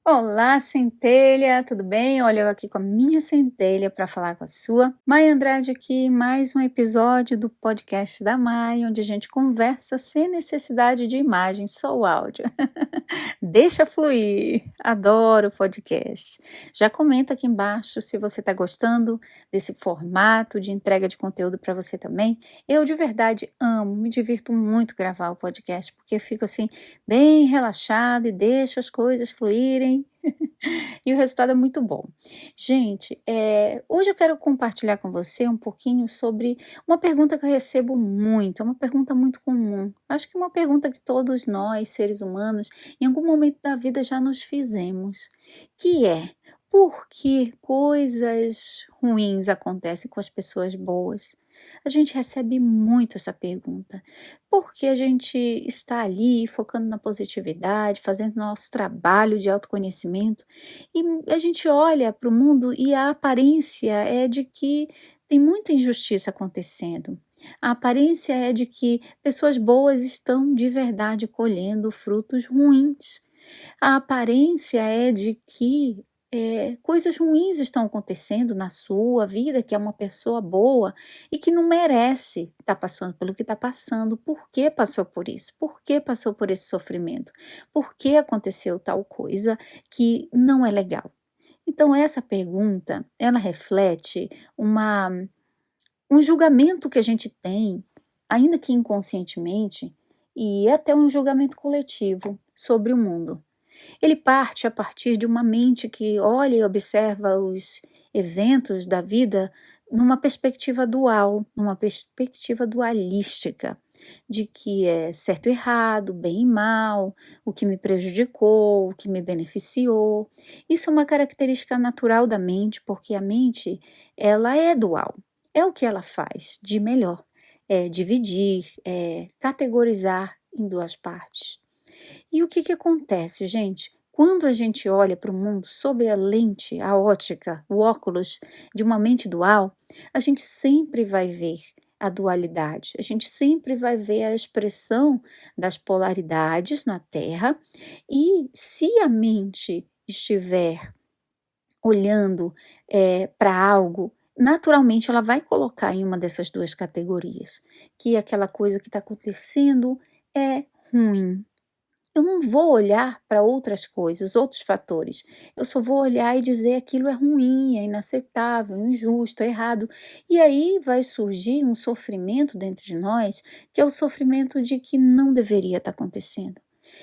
Olá, centelha, tudo bem? Olha, eu aqui com a minha centelha para falar com a sua. Maia Andrade aqui, mais um episódio do podcast da Maia, onde a gente conversa sem necessidade de imagem, só o áudio. Deixa fluir, adoro podcast. Já comenta aqui embaixo se você está gostando desse formato de entrega de conteúdo para você também. Eu de verdade amo, me divirto muito gravar o podcast, porque eu fico assim, bem relaxada e deixo as coisas fluírem. E o resultado é muito bom. Gente, hoje eu quero compartilhar com você um pouquinho sobre uma pergunta que eu recebo muito, é uma pergunta muito comum. Acho que é uma pergunta que todos nós, seres humanos, em algum momento da vida já nos fizemos, que é: por que coisas ruins acontecem com as pessoas boas? A gente recebe muito essa pergunta, porque a gente está ali focando na positividade, fazendo nosso trabalho de autoconhecimento, e a gente olha para o mundo e a aparência é de que tem muita injustiça acontecendo. A aparência é de que pessoas boas estão de verdade colhendo frutos ruins. A aparência é de que coisas ruins estão acontecendo na sua vida, que é uma pessoa boa e que não merece estar passando pelo que está passando. Por que passou por isso? Por que passou por esse sofrimento? Por que aconteceu tal coisa que não é legal? Então, essa pergunta, ela reflete um julgamento que a gente tem, ainda que inconscientemente, e até um julgamento coletivo sobre o mundo. Ele parte a partir de uma mente que olha e observa os eventos da vida numa perspectiva dual, numa perspectiva dualística, de que é certo e errado, bem e mal, o que me prejudicou, o que me beneficiou. Isso é uma característica natural da mente, porque a mente, ela é dual. É o que ela faz de melhor, é dividir, é categorizar em duas partes. E o que que acontece, gente? Quando a gente olha para o mundo sob a lente, a ótica, o óculos de uma mente dual, a gente sempre vai ver a dualidade, a gente sempre vai ver a expressão das polaridades na Terra, e se a mente estiver olhando para algo, naturalmente ela vai colocar em uma dessas duas categorias, que aquela coisa que está acontecendo é ruim. Eu não vou olhar para outras coisas, outros fatores. Eu só vou olhar e dizer aquilo é ruim, é inaceitável, é injusto, é errado. E aí vai surgir um sofrimento dentro de nós, que é o sofrimento de que não deveria estar acontecendo.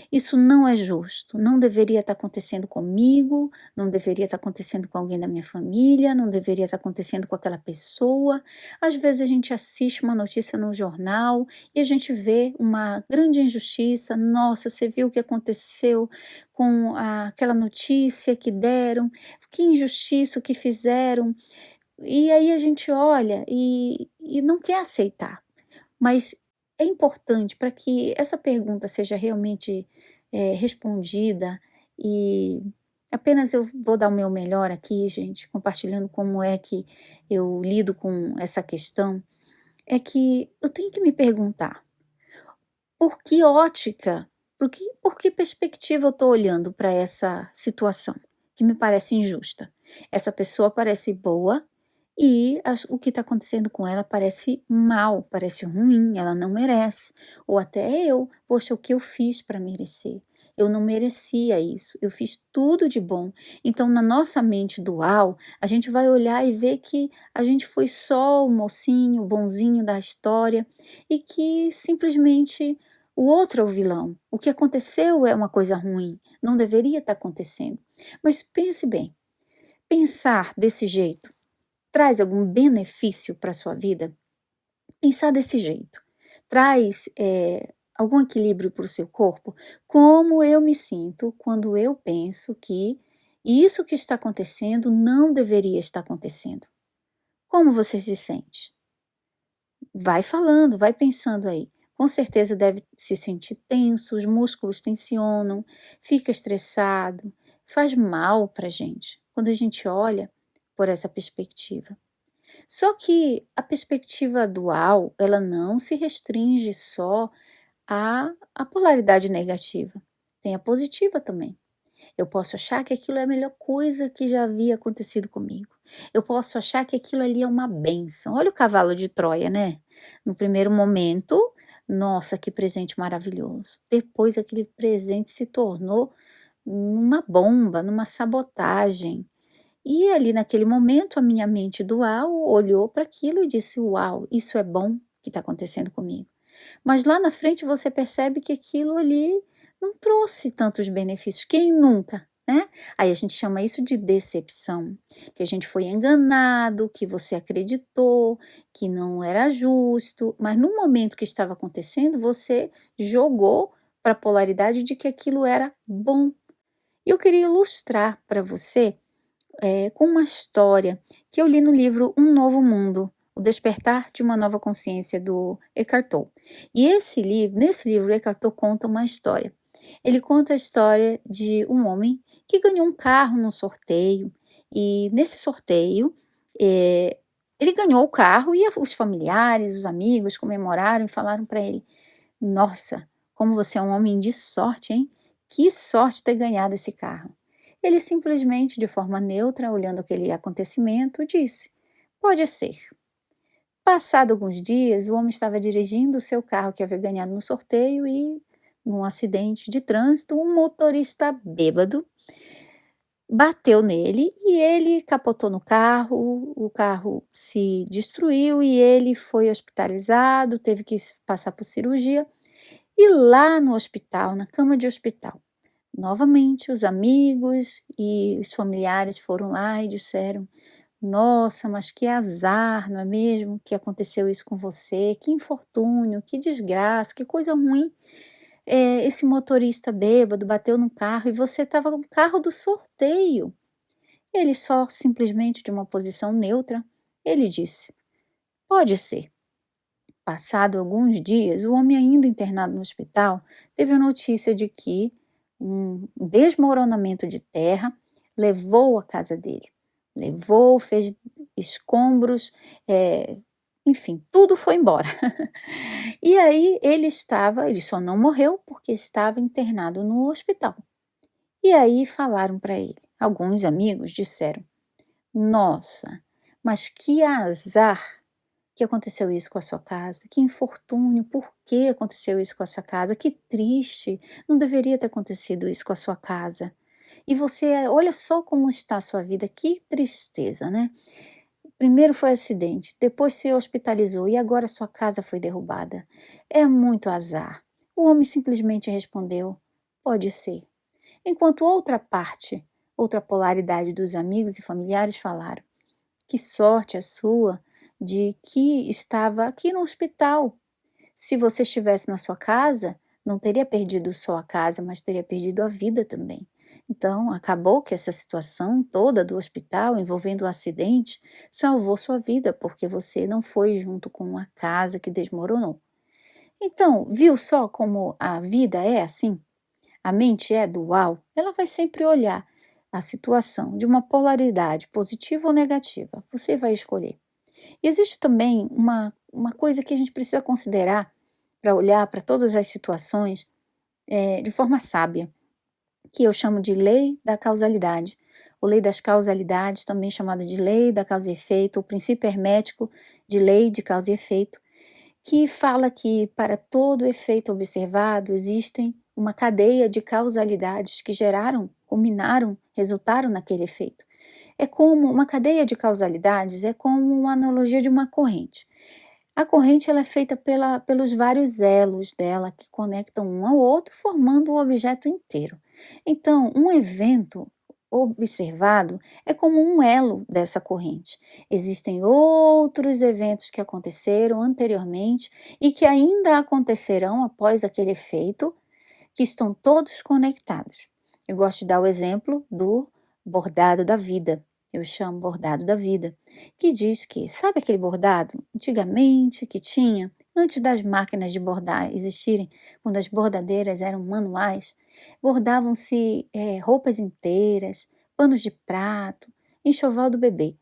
Isso não é justo, não deveria estar acontecendo comigo, não deveria estar acontecendo com alguém da minha família, não deveria estar acontecendo com aquela pessoa. Às vezes a gente assiste uma notícia no jornal e a gente vê uma grande injustiça. Nossa, você viu o que aconteceu com aquela notícia que deram? Que injustiça o que fizeram? E aí a gente olha e não quer aceitar. Mas é importante para que essa pergunta seja realmente respondida, e apenas eu vou dar o meu melhor aqui, gente, compartilhando como é que eu lido com essa questão, é que eu tenho que me perguntar: por que ótica, por que perspectiva eu estou olhando para essa situação que me parece injusta? Essa pessoa parece boa e o que está acontecendo com ela parece mal, parece ruim, ela não merece. Ou até eu, poxa, o que eu fiz para merecer? Eu não merecia isso, eu fiz tudo de bom. Então, na nossa mente dual, a gente vai olhar e ver que a gente foi só o mocinho, o bonzinho da história e que simplesmente o outro é o vilão. O que aconteceu é uma coisa ruim, não deveria estar acontecendo. Mas pense bem, pensar desse jeito traz algum benefício para a sua vida? Pensar desse jeito traz algum equilíbrio para o seu corpo? Como eu me sinto quando eu penso que isso que está acontecendo não deveria estar acontecendo? Como você se sente? Vai falando, vai pensando aí. Com certeza deve se sentir tenso, os músculos tensionam, fica estressado, faz mal para a gente quando a gente olha por essa perspectiva. Só que a perspectiva dual, ela não se restringe só à polaridade negativa, tem a positiva também. Eu posso achar que aquilo é a melhor coisa que já havia acontecido comigo. Eu posso achar que aquilo ali é uma bênção. Olha o cavalo de Troia, né? No primeiro momento, nossa, que presente maravilhoso. Depois aquele presente se tornou numa bomba, numa sabotagem. E ali naquele momento a minha mente dual olhou para aquilo e disse: "Uau, isso é bom que está acontecendo comigo". Mas lá na frente você percebe que aquilo ali não trouxe tantos benefícios. Quem nunca, né? Aí a gente chama isso de decepção, que a gente foi enganado, que você acreditou, que não era justo, mas no momento que estava acontecendo, você jogou para a polaridade de que aquilo era bom. E eu queria ilustrar para você com uma história que eu li no livro Um Novo Mundo, O Despertar de uma Nova Consciência, do Eckhart Tolle. E nesse livro, Eckhart Tolle conta uma história. Ele conta a história de um homem que ganhou um carro num sorteio, e nesse sorteio, ele ganhou o carro e os familiares, os amigos comemoraram e falaram para ele: "Nossa, como você é um homem de sorte, hein? Que sorte ter ganhado esse carro." Ele simplesmente, de forma neutra, olhando aquele acontecimento, disse: "Pode ser." Passado alguns dias, o homem estava dirigindo o seu carro que havia ganhado no sorteio e, num acidente de trânsito, um motorista bêbado bateu nele e ele capotou no carro, o carro se destruiu e ele foi hospitalizado, teve que passar por cirurgia. E lá no hospital, na cama de hospital, novamente os amigos e os familiares foram lá e disseram: "Nossa, mas que azar, não é mesmo, que aconteceu isso com você, que infortúnio, que desgraça, que coisa ruim. Esse motorista bêbado bateu no carro e você estava no carro do sorteio." Ele só simplesmente, de uma posição neutra, ele disse: "Pode ser." Passado alguns dias, o homem, ainda internado no hospital, teve a notícia de que um desmoronamento de terra levou a casa dele. Levou, fez escombros, enfim, tudo foi embora. E aí ele só não morreu porque estava internado no hospital. E aí falaram para ele, alguns amigos disseram: "Nossa, mas que azar que aconteceu isso com a sua casa, que infortúnio, por que aconteceu isso com a sua casa, que triste, não deveria ter acontecido isso com a sua casa. E você, olha só como está a sua vida, que tristeza, né? Primeiro foi acidente, depois se hospitalizou e agora sua casa foi derrubada. É muito azar." O homem simplesmente respondeu: "Pode ser." Enquanto outra polaridade dos amigos e familiares falaram: "Que sorte a sua de que estava aqui no hospital. Se você estivesse na sua casa, não teria perdido só a casa, mas teria perdido a vida também. Então, acabou que essa situação toda do hospital, envolvendo o acidente, salvou sua vida, porque você não foi junto com a casa que desmoronou." Então, viu só como a vida é assim? A mente é dual, ela vai sempre olhar a situação de uma polaridade positiva ou negativa. Você vai escolher. E existe também uma coisa que a gente precisa considerar para olhar para todas as situações de forma sábia, que eu chamo de lei da causalidade, ou lei das causalidades, também chamada de lei da causa e efeito, ou princípio hermético de lei de causa e efeito, que fala que para todo efeito observado existem uma cadeia de causalidades que geraram, culminaram, resultaram naquele efeito. É como uma cadeia de causalidades, é como uma analogia de uma corrente. A corrente ela é feita pelos vários elos dela que conectam um ao outro, formando o objeto inteiro. Então, um evento observado é como um elo dessa corrente. Existem outros eventos que aconteceram anteriormente e que ainda acontecerão após aquele efeito, que estão todos conectados. Eu gosto de dar o exemplo do bordado da vida. Eu chamo bordado da vida, que diz que, sabe aquele bordado antigamente que tinha, antes das máquinas de bordar existirem, quando as bordadeiras eram manuais, bordavam-se roupas inteiras, panos de prato, enxoval do bebê.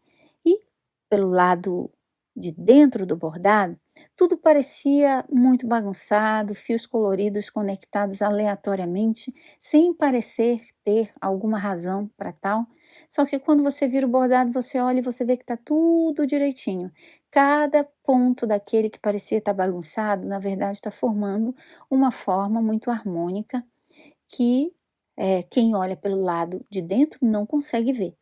E pelo lado de dentro do bordado, tudo parecia muito bagunçado, fios coloridos conectados aleatoriamente, sem parecer ter alguma razão para tal. Só que quando você vira o bordado, você olha e você vê que está tudo direitinho. Cada ponto daquele que parecia estar bagunçado, na verdade, está formando uma forma muito harmônica que quem olha pelo lado de dentro não consegue ver.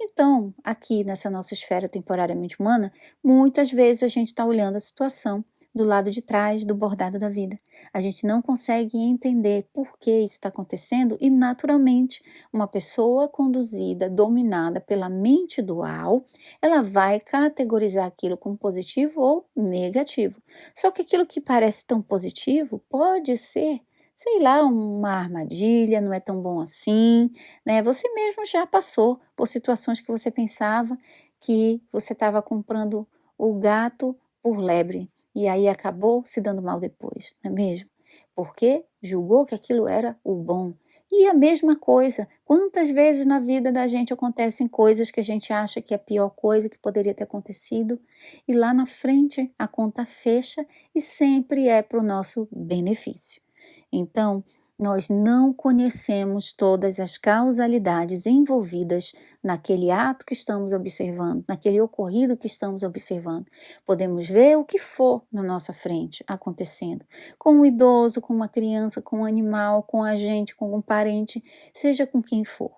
Então, aqui nessa nossa esfera temporariamente humana, muitas vezes a gente está olhando a situação do lado de trás do bordado da vida. A gente não consegue entender por que isso está acontecendo e, naturalmente, uma pessoa conduzida, dominada pela mente dual, ela vai categorizar aquilo como positivo ou negativo. Só que aquilo que parece tão positivo pode ser, sei lá, uma armadilha, não é tão bom assim, né? Você mesmo já passou por situações que você pensava que você estava comprando o gato por lebre e aí acabou se dando mal depois, não é mesmo? Porque julgou que aquilo era o bom. E a mesma coisa, quantas vezes na vida da gente acontecem coisas que a gente acha que é a pior coisa que poderia ter acontecido e lá na frente a conta fecha e sempre é para o nosso benefício. Então, nós não conhecemos todas as causalidades envolvidas naquele ato que estamos observando, naquele ocorrido que estamos observando. Podemos ver o que for na nossa frente acontecendo, com um idoso, com uma criança, com um animal, com a gente, com um parente, seja com quem for.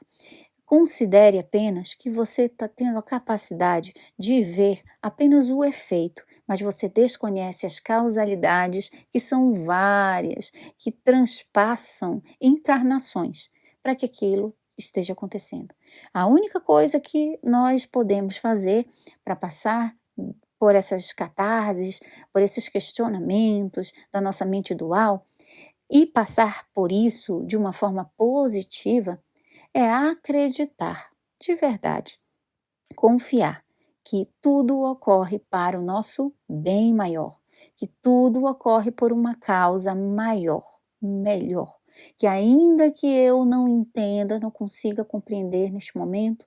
Considere apenas que você está tendo a capacidade de ver apenas o efeito, mas você desconhece as causalidades, que são várias, que transpassam encarnações para que aquilo esteja acontecendo. A única coisa que nós podemos fazer para passar por essas catarses, por esses questionamentos da nossa mente dual e passar por isso de uma forma positiva é acreditar de verdade, confiar que tudo ocorre para o nosso bem maior, que tudo ocorre por uma causa maior, melhor, que ainda que eu não entenda, não consiga compreender neste momento,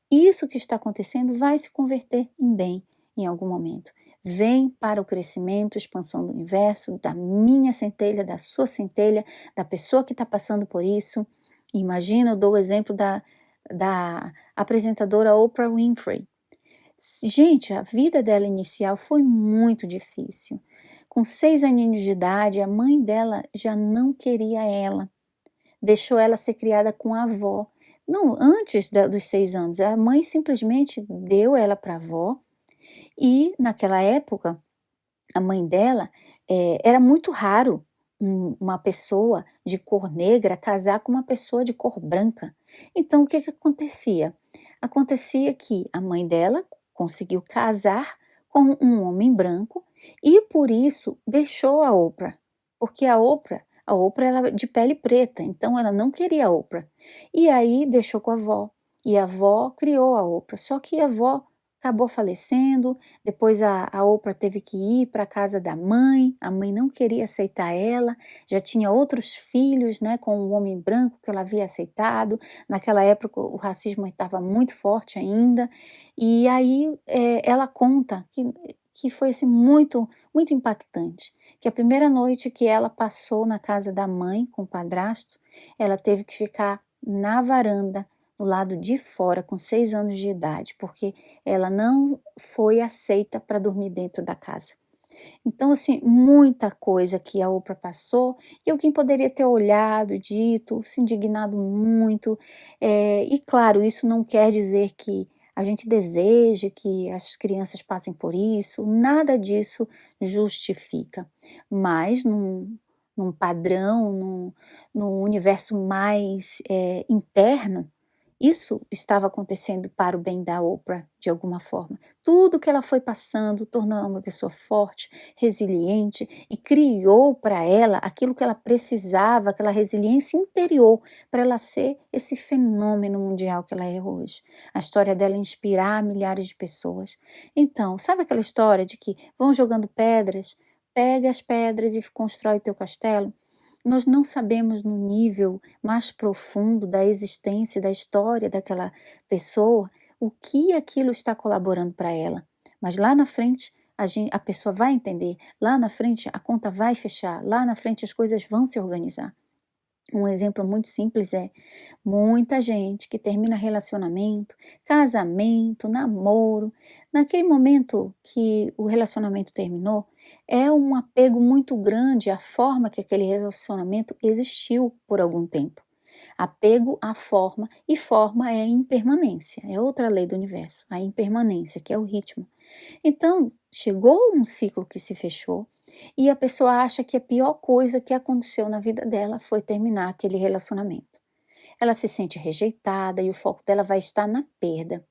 isso que está acontecendo vai se converter em bem em algum momento. Vem para o crescimento, expansão do universo, da minha centelha, da sua centelha, da pessoa que está passando por isso. Imagina, eu dou o exemplo da apresentadora Oprah Winfrey. Gente, a vida dela inicial foi muito difícil. Com 6 aninhos de idade, a mãe dela já não queria ela. Deixou ela ser criada com a avó. Não, antes dos 6 anos, a mãe simplesmente deu ela para a avó e, naquela época, a mãe dela, era muito raro uma pessoa de cor negra casar com uma pessoa de cor branca. Então, o que que acontecia? Acontecia que a mãe dela conseguiu casar com um homem branco e, por isso, deixou a Oprah. Porque a Oprah era de pele preta, então ela não queria a Oprah. E aí deixou com a avó. E a avó criou a Oprah. Só que a avó acabou falecendo, depois a Oprah teve que ir para a casa da mãe, a mãe não queria aceitar ela, já tinha outros filhos, né, com um homem branco que ela havia aceitado, naquela época o racismo estava muito forte ainda, e aí ela conta que foi assim, muito, muito impactante, que a primeira noite que ela passou na casa da mãe com o padrasto, ela teve que ficar na varanda, do lado de fora, com 6 anos de idade, porque ela não foi aceita para dormir dentro da casa. Então, assim, muita coisa que a Oprah passou e alguém poderia ter olhado, dito, se indignado muito. E claro, isso não quer dizer que a gente deseje que as crianças passem por isso, nada disso justifica. Mas num padrão, num universo mais interno, isso estava acontecendo para o bem da Oprah, de alguma forma. Tudo que ela foi passando tornou ela uma pessoa forte, resiliente e criou para ela aquilo que ela precisava, aquela resiliência interior, para ela ser esse fenômeno mundial que ela é hoje. A história dela é inspirar milhares de pessoas. Então, sabe aquela história de que vão jogando pedras, pega as pedras e constrói o teu castelo? Nós não sabemos no nível mais profundo da existência, da história daquela pessoa, o que aquilo está colaborando para ela. Mas lá na frente, a pessoa vai entender. Lá na frente a conta vai fechar, lá na frente as coisas vão se organizar. Um exemplo muito simples é muita gente que termina relacionamento, casamento, namoro. Naquele momento que o relacionamento terminou, é um apego muito grande à forma que aquele relacionamento existiu por algum tempo. Apego à forma, e forma é impermanência, é outra lei do universo, a impermanência, que é o ritmo. Então, chegou um ciclo que se fechou e a pessoa acha que a pior coisa que aconteceu na vida dela foi terminar aquele relacionamento. Ela se sente rejeitada e o foco dela vai estar na perda.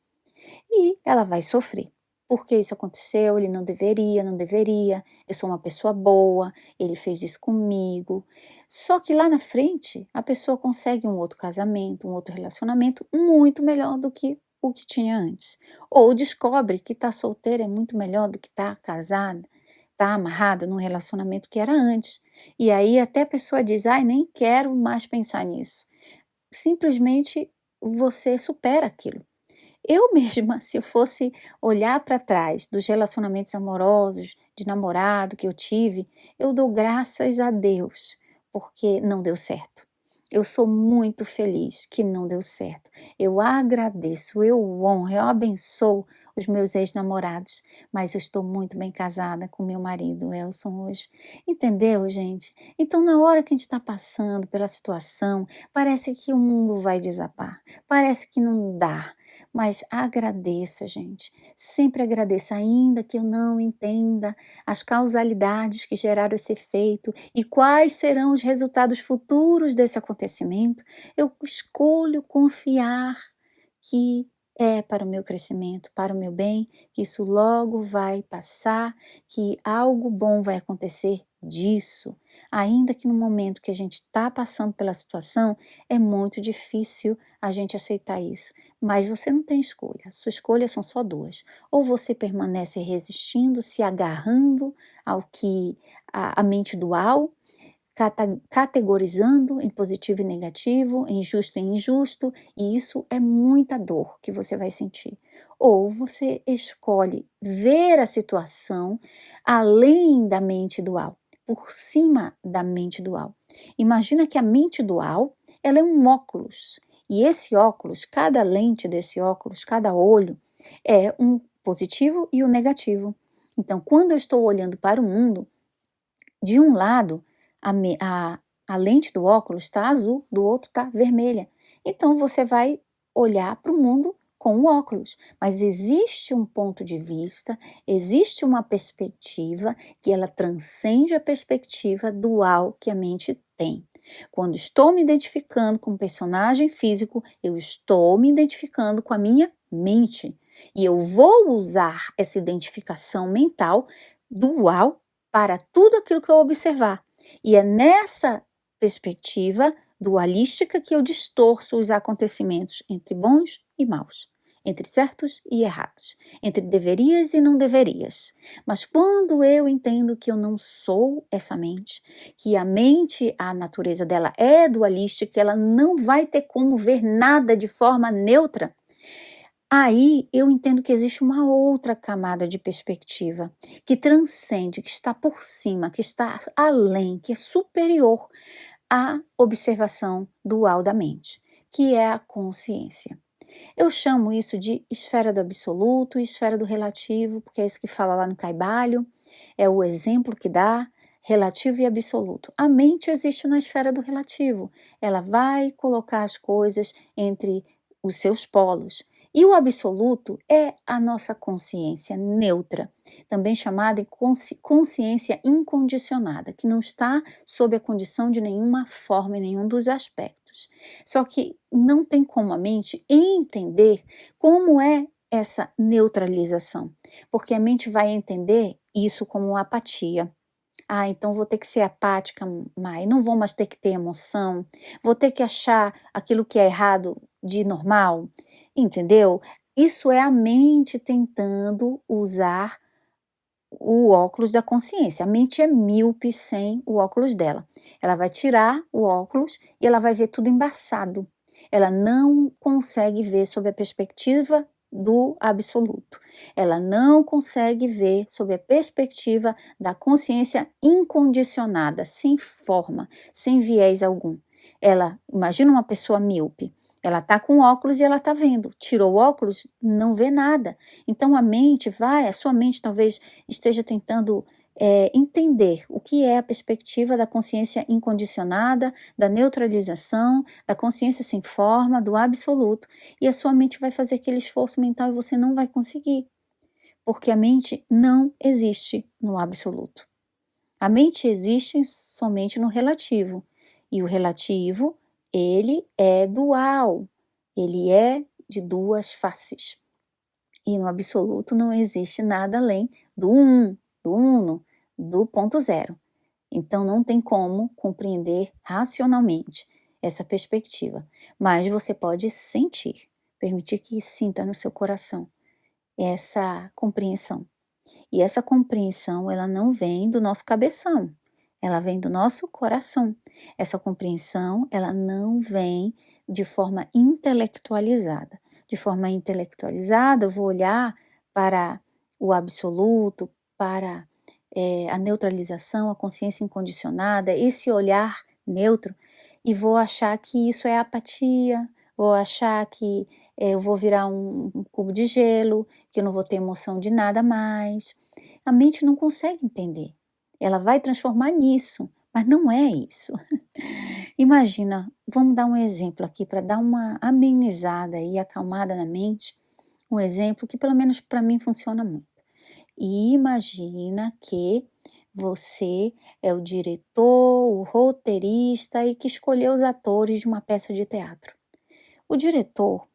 E ela vai sofrer. Porque isso aconteceu, ele não deveria, eu sou uma pessoa boa, ele fez isso comigo. Só que lá na frente, a pessoa consegue um outro casamento, um outro relacionamento muito melhor do que o que tinha antes. Ou descobre que estar solteira é muito melhor do que estar casada, estar amarrado num relacionamento que era antes. E aí até a pessoa diz, ai, nem quero mais pensar nisso. Simplesmente você supera aquilo. Eu mesma, se eu fosse olhar para trás dos relacionamentos amorosos, de namorado que eu tive, eu dou graças a Deus, porque não deu certo. Eu sou muito feliz que não deu certo. Eu agradeço, eu honro, eu abençoo os meus ex-namorados, mas eu estou muito bem casada com meu marido, Elson, hoje. Entendeu, gente? Então, na hora que a gente está passando pela situação, parece que o mundo vai desabar, parece que não dá. Mas agradeça, gente. Sempre agradeça, ainda que eu não entenda as causalidades que geraram esse efeito e quais serão os resultados futuros desse acontecimento. Eu escolho confiar que é para o meu crescimento, para o meu bem, que isso logo vai passar, que algo bom vai acontecer disso. Ainda que no momento que a gente está passando pela situação, é muito difícil a gente aceitar isso. Mas você não tem escolha, a sua escolha são só duas. Ou você permanece resistindo, se agarrando ao que a mente dual, categorizando em positivo e negativo, em justo e injusto, e isso é muita dor que você vai sentir. Ou você escolhe ver a situação além da mente dual, por cima da mente dual. Imagina que a mente dual, ela é um óculos, e esse óculos, cada lente desse óculos, cada olho, é um positivo e um negativo. Então, quando eu estou olhando para o mundo, de um lado, a lente do óculos está azul, do outro está vermelha. Então você vai olhar para o mundo com o óculos, mas existe um ponto de vista, existe uma perspectiva que ela transcende a perspectiva dual que a mente tem. Quando estou me identificando com um personagem físico, eu estou me identificando com a minha mente. E eu vou usar essa identificação mental dual para tudo aquilo que eu observar. E é nessa perspectiva dualística que eu distorço os acontecimentos entre bons e maus, entre certos e errados, entre deverias e não deverias. Mas quando eu entendo que eu não sou essa mente, que a mente, a natureza dela é dualística, ela não vai ter como ver nada de forma neutra, aí eu entendo que existe uma outra camada de perspectiva que transcende, que está por cima, que está além, que é superior à observação dual da mente, que é a consciência. Eu chamo isso de esfera do absoluto e esfera do relativo, porque é isso que fala lá no Caibalho, é o exemplo que dá, relativo e absoluto. A mente existe na esfera do relativo, ela vai colocar as coisas entre os seus polos. E o absoluto é a nossa consciência neutra, também chamada de consciência incondicionada, que não está sob a condição de nenhuma forma, em nenhum dos aspectos. Só que não tem como a mente entender como é essa neutralização, porque a mente vai entender isso como apatia. Ah, então vou ter que ser apática, Mai, não vou mais ter que ter emoção, vou ter que achar aquilo que é errado de normal, entendeu? Isso é a mente tentando usar o óculos da consciência. A mente é míope sem o óculos dela. Ela vai tirar o óculos e ela vai ver tudo embaçado. Ela não consegue ver sob a perspectiva do absoluto. Ela não consegue ver sob a perspectiva da consciência incondicionada, sem forma, sem viés algum. Ela, imagina uma pessoa míope, ela está com óculos e ela está vendo. Tirou o óculos, não vê nada. Então a sua mente talvez esteja tentando entender o que é a perspectiva da consciência incondicionada, da neutralização, da consciência sem forma, do absoluto, e a sua mente vai fazer aquele esforço mental e você não vai conseguir, porque a mente não existe no absoluto. A mente existe somente no relativo, e o relativo, ele é dual, ele é de duas faces. E no absoluto não existe nada além do do uno, do ponto zero. Então não tem como compreender racionalmente essa perspectiva, mas você pode sentir, permitir que sinta no seu coração essa compreensão. E essa compreensão, ela não vem do nosso cabeção, ela vem do nosso coração. Essa compreensão, ela não vem de forma intelectualizada. De forma intelectualizada, eu vou olhar para o absoluto, para a neutralização, a consciência incondicionada, esse olhar neutro, e vou achar que isso é apatia, vou achar que eu vou virar um cubo de gelo, que eu não vou ter emoção de nada mais. A mente não consegue entender. Ela vai transformar nisso, mas não é isso. Imagina, vamos dar um exemplo aqui para dar uma amenizada e acalmada na mente. Um exemplo que pelo menos para mim funciona muito. E imagina que você é o diretor, o roteirista e que escolheu os atores de uma peça de teatro. O diretor,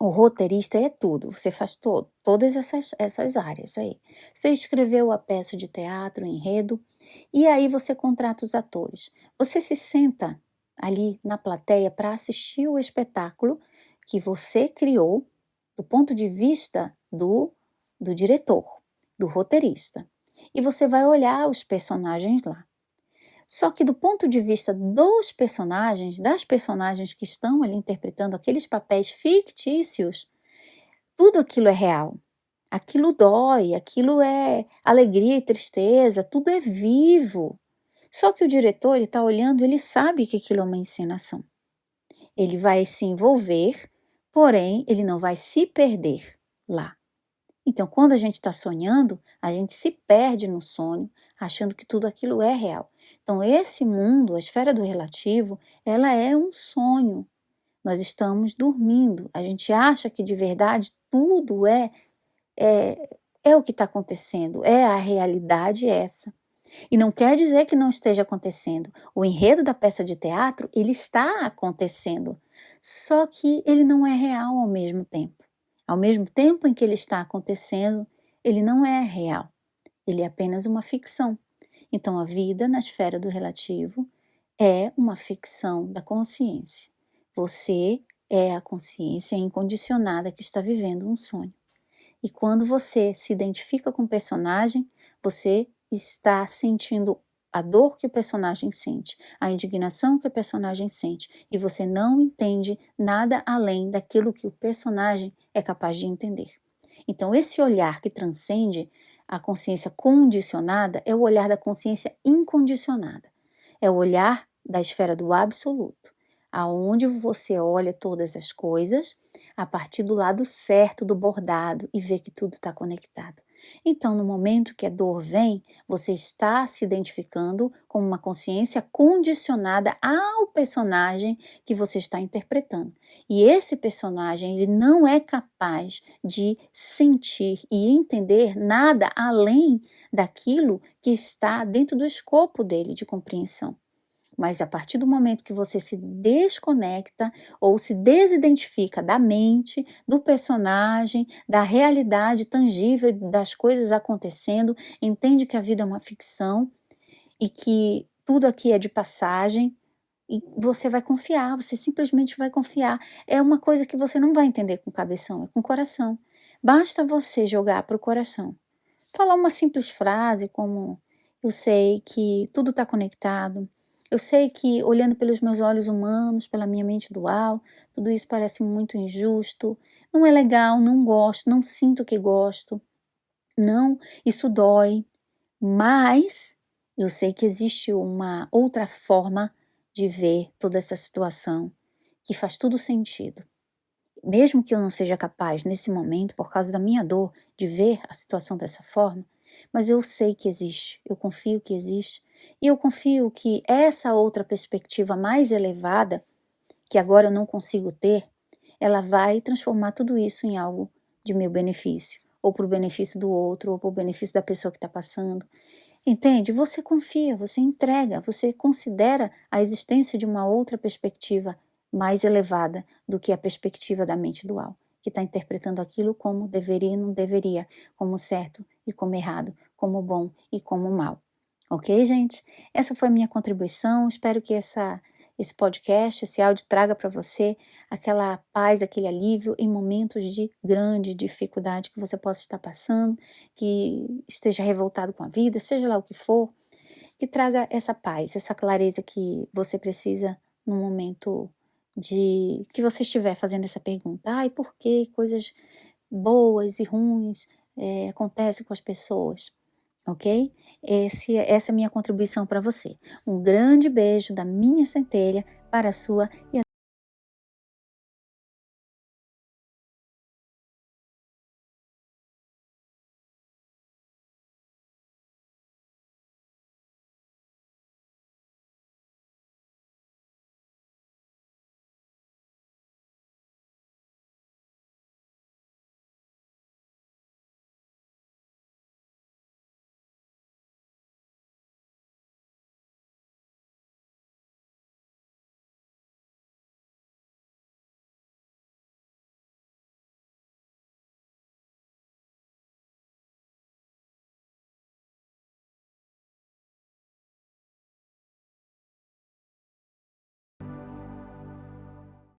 o roteirista é tudo, você faz todas essas áreas aí. Você escreveu a peça de teatro, o enredo, e aí você contrata os atores. Você se senta ali na plateia para assistir o espetáculo que você criou do ponto de vista do diretor, do roteirista. E você vai olhar os personagens lá. Só que do ponto de vista dos personagens, das personagens que estão ali interpretando aqueles papéis fictícios, tudo aquilo é real. Aquilo dói, aquilo é alegria e tristeza, tudo é vivo. Só que o diretor está olhando, ele sabe que aquilo é uma encenação. Ele vai se envolver, porém ele não vai se perder lá. Então, quando a gente está sonhando, a gente se perde no sonho, achando que tudo aquilo é real. Então, esse mundo, a esfera do relativo, ela é um sonho. Nós estamos dormindo. A gente acha que de verdade tudo é o que está acontecendo, é a realidade essa. E não quer dizer que não esteja acontecendo. O enredo da peça de teatro, ele está acontecendo, só que ele não é real ao mesmo tempo. Ao mesmo tempo em que ele está acontecendo, ele não é real. Ele é apenas uma ficção. Então, a vida na esfera do relativo é uma ficção da consciência. Você é a consciência incondicionada que está vivendo um sonho. E quando você se identifica com o personagem, você está sentindo a dor que o personagem sente, a indignação que o personagem sente, e você não entende nada além daquilo que o personagem é capaz de entender. Então, esse olhar que transcende a consciência condicionada é o olhar da consciência incondicionada. É o olhar da esfera do absoluto, aonde você olha todas as coisas a partir do lado certo do bordado e vê que tudo está conectado. Então, no momento que a dor vem, você está se identificando como uma consciência condicionada ao personagem que você está interpretando. E esse personagem, ele não é capaz de sentir e entender nada além daquilo que está dentro do escopo dele de compreensão. Mas a partir do momento que você se desconecta ou se desidentifica da mente, do personagem, da realidade tangível das coisas acontecendo, entende que a vida é uma ficção e que tudo aqui é de passagem, e você vai confiar, você simplesmente vai confiar. É uma coisa que você não vai entender com o cabeção, é com o coração. Basta você jogar para o coração. Falar uma simples frase como: eu sei que tudo está conectado. Eu sei que olhando pelos meus olhos humanos, pela minha mente dual, tudo isso parece muito injusto, não é legal, não gosto, não sinto que gosto, não, isso dói, mas eu sei que existe uma outra forma de ver toda essa situação que faz tudo sentido. Mesmo que eu não seja capaz nesse momento, por causa da minha dor, de ver a situação dessa forma, mas eu sei que existe, eu confio que existe, e eu confio que essa outra perspectiva mais elevada, que agora eu não consigo ter, ela vai transformar tudo isso em algo de meu benefício, ou para o benefício do outro, ou para o benefício da pessoa que está passando. Entende? Você confia, você entrega, você considera a existência de uma outra perspectiva mais elevada do que a perspectiva da mente dual, que está interpretando aquilo como deveria e não deveria, como certo e como errado, como bom e como mal. Ok, gente? Essa foi a minha contribuição. Espero que esse podcast, esse áudio traga para você aquela paz, aquele alívio em momentos de grande dificuldade que você possa estar passando, que esteja revoltado com a vida, seja lá o que for, que traga essa paz, essa clareza que você precisa no momento de que você estiver fazendo essa pergunta. Ai, por que coisas boas e ruins acontecem com as pessoas? Ok? Essa é a minha contribuição para você. Um grande beijo da minha centelha para a sua e